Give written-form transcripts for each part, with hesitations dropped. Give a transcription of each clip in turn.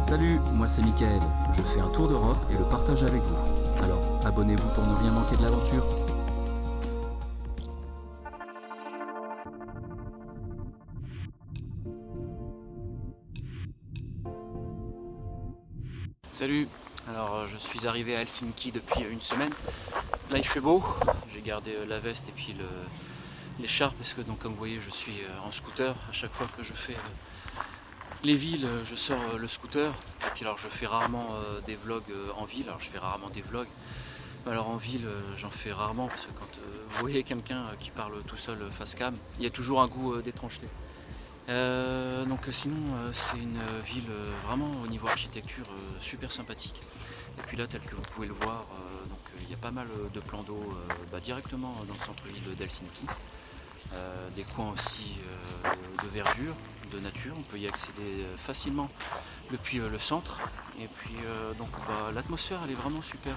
Salut, moi c'est Mickaël. Je fais un tour d'Europe et le partage avec vous. Alors, abonnez-vous pour ne rien manquer de l'aventure. Salut, je suis arrivé à Helsinki depuis une semaine. Là il fait beau, j'ai gardé la veste et puis l'écharpe parce que donc comme vous voyez je suis en scooter. À chaque fois que je fais les villes, je sors le scooter. Et puis alors je fais rarement des vlogs en ville, alors je fais rarement des vlogs. Mais alors en ville j'en fais rarement parce que quand vous voyez quelqu'un qui parle tout seul face cam, il y a toujours un goût d'étrangeté. Sinon c'est une ville vraiment au niveau architecture super sympathique. Et puis là tel que vous pouvez le voir, il y a pas mal de plans d'eau directement dans le centre-ville d'Helsinki. Des coins aussi de verdure, de nature, on peut y accéder facilement depuis le centre. Et puis l'atmosphère elle est vraiment super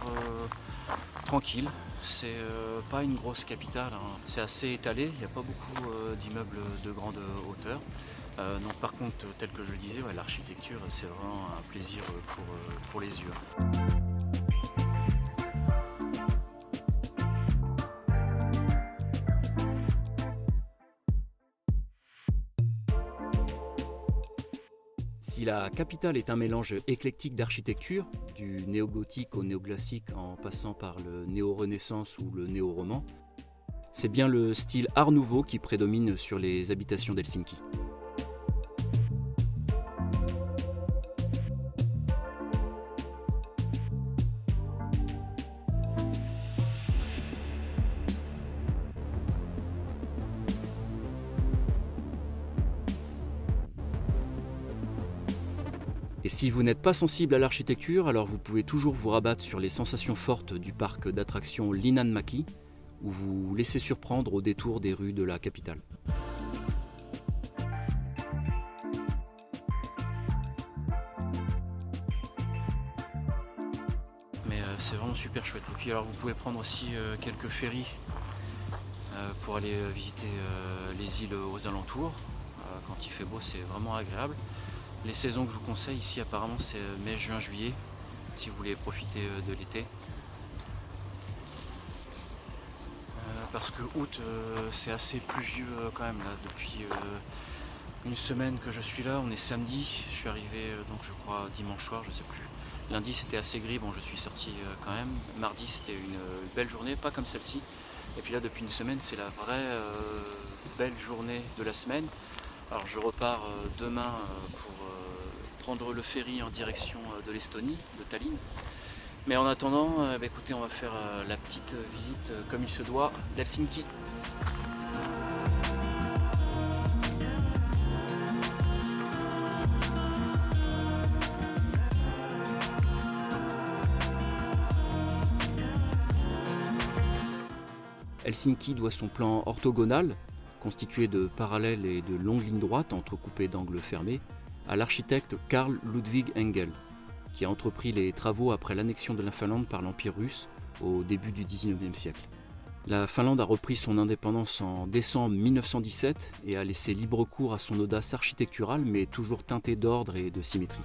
tranquille. C'est pas une grosse capitale, hein. C'est assez étalé, il n'y a pas beaucoup d'immeubles de grande hauteur. Donc par contre, tel que je le disais, ouais, l'architecture c'est vraiment un plaisir pour les yeux. Si la capitale est un mélange éclectique d'architecture, du néo-gothique au néoclassique en passant par le néo-renaissance ou le néo-roman, c'est bien le style Art Nouveau qui prédomine sur les habitations d'Helsinki. Et si vous n'êtes pas sensible à l'architecture, alors vous pouvez toujours vous rabattre sur les sensations fortes du parc d'attractions Linnanmäki, ou vous laisser surprendre au détour des rues de la capitale. Mais c'est vraiment super chouette. Et puis alors vous pouvez prendre aussi quelques ferries pour aller visiter les îles aux alentours. Quand il fait beau c'est vraiment agréable. Les saisons que je vous conseille ici apparemment c'est mai, juin, juillet, si vous voulez profiter de l'été. Parce que août c'est assez pluvieux quand même là. Depuis une semaine que je suis là, on est samedi, je suis arrivé donc je crois dimanche soir, je sais plus. Lundi c'était assez gris, bon je suis sorti quand même. Mardi c'était une belle journée, pas comme celle-ci. Et puis là depuis une semaine c'est la vraie belle journée de la semaine. Alors je repars demain pour prendre le ferry en direction de l'Estonie, de Tallinn. Mais en attendant, écoutez, on va faire la petite visite comme il se doit d'Helsinki. Helsinki doit son plan orthogonal, constitué de parallèles et de longues lignes droites entrecoupées d'angles fermés, à l'architecte Carl Ludwig Engel, qui a entrepris les travaux après l'annexion de la Finlande par l'Empire russe au début du XIXe siècle. La Finlande a repris son indépendance en décembre 1917 et a laissé libre cours à son audace architecturale, mais toujours teintée d'ordre et de symétrie.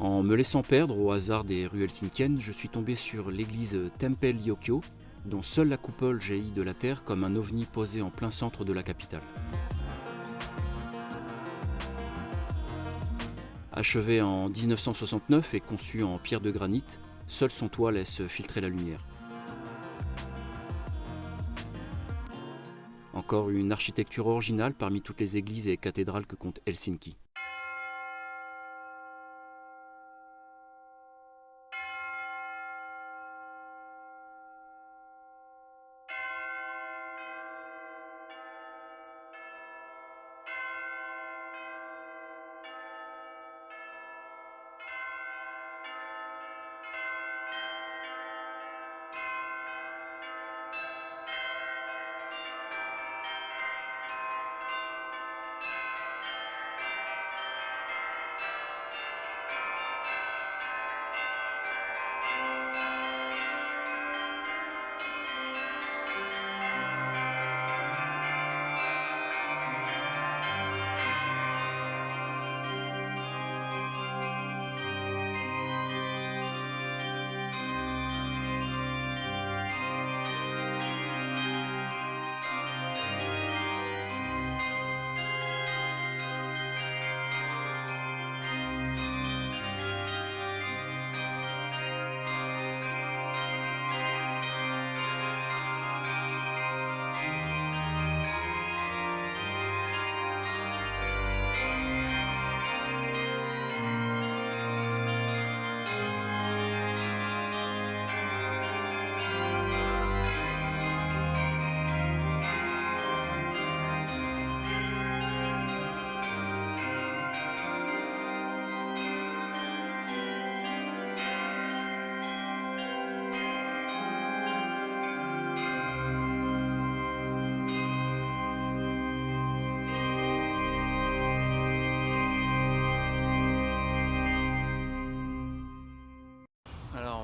En me laissant perdre au hasard des rues helsinkiennes, je suis tombé sur l'église Tempel Yokio, dont seule la coupole jaillit de la terre comme un ovni posé en plein centre de la capitale. Achevée en 1969 et conçue en pierre de granit, seul son toit laisse filtrer la lumière. Encore une architecture originale parmi toutes les églises et cathédrales que compte Helsinki.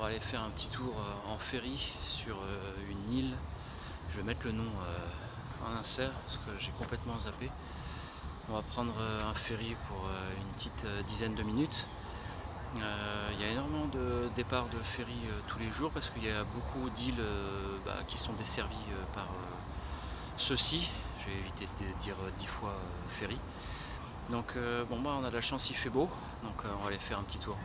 va aller faire un petit tour en ferry sur une île. Je vais mettre le nom en insert parce que j'ai complètement zappé. On va prendre un ferry pour une petite dizaine de minutes. Il y a énormément de départs de ferry tous les jours parce qu'il y a beaucoup d'îles qui sont desservies par ceux-ci. Je vais éviter de dire 10 fois ferry. Donc on a de la chance, il fait beau, donc on va aller faire un petit tour.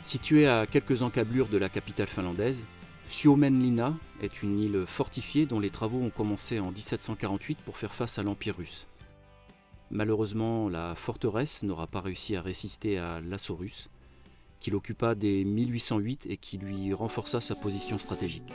Située à quelques encablures de la capitale finlandaise, Suomenlinna est une île fortifiée dont les travaux ont commencé en 1748 pour faire face à l'Empire russe. Malheureusement, la forteresse n'aura pas réussi à résister à l'assaut russe, qui l'occupa dès 1808 et qui lui renforça sa position stratégique.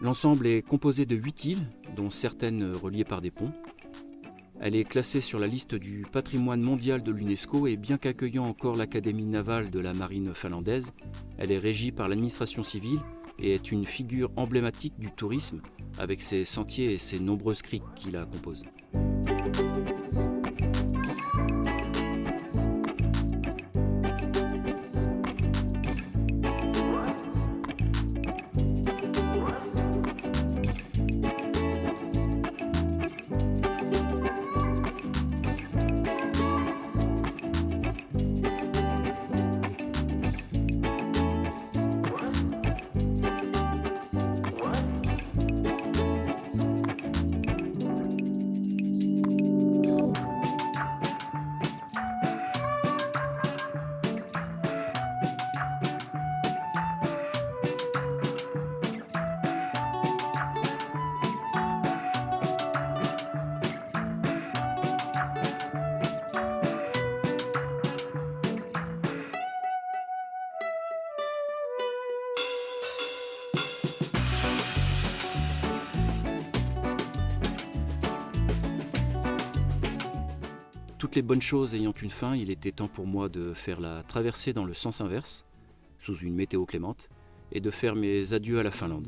L'ensemble est composé de 8 îles, dont certaines reliées par des ponts. Elle est classée sur la liste du patrimoine mondial de l'UNESCO et bien qu'accueillant encore l'Académie navale de la marine finlandaise, elle est régie par l'administration civile et est une figure emblématique du tourisme avec ses sentiers et ses nombreuses criques qui la composent. Toutes les bonnes choses ayant une fin, il était temps pour moi de faire la traversée dans le sens inverse, sous une météo clémente, et de faire mes adieux à la Finlande.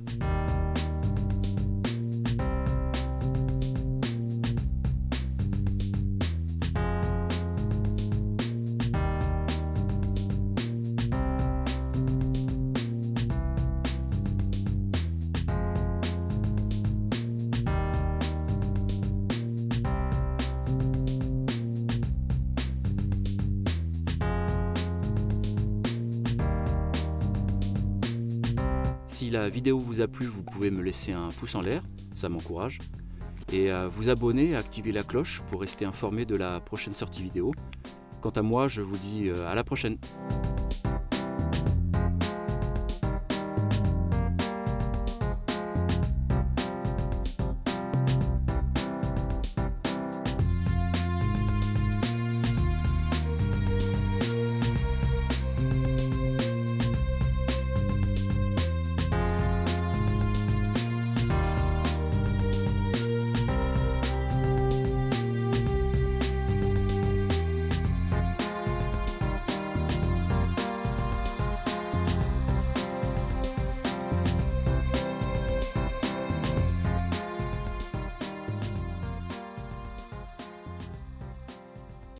Si la vidéo vous a plu, vous pouvez me laisser un pouce en l'air, ça m'encourage. et à vous abonner, à activer la cloche pour rester informé de la prochaine sortie vidéo. Quant à moi, je vous dis à la prochaine.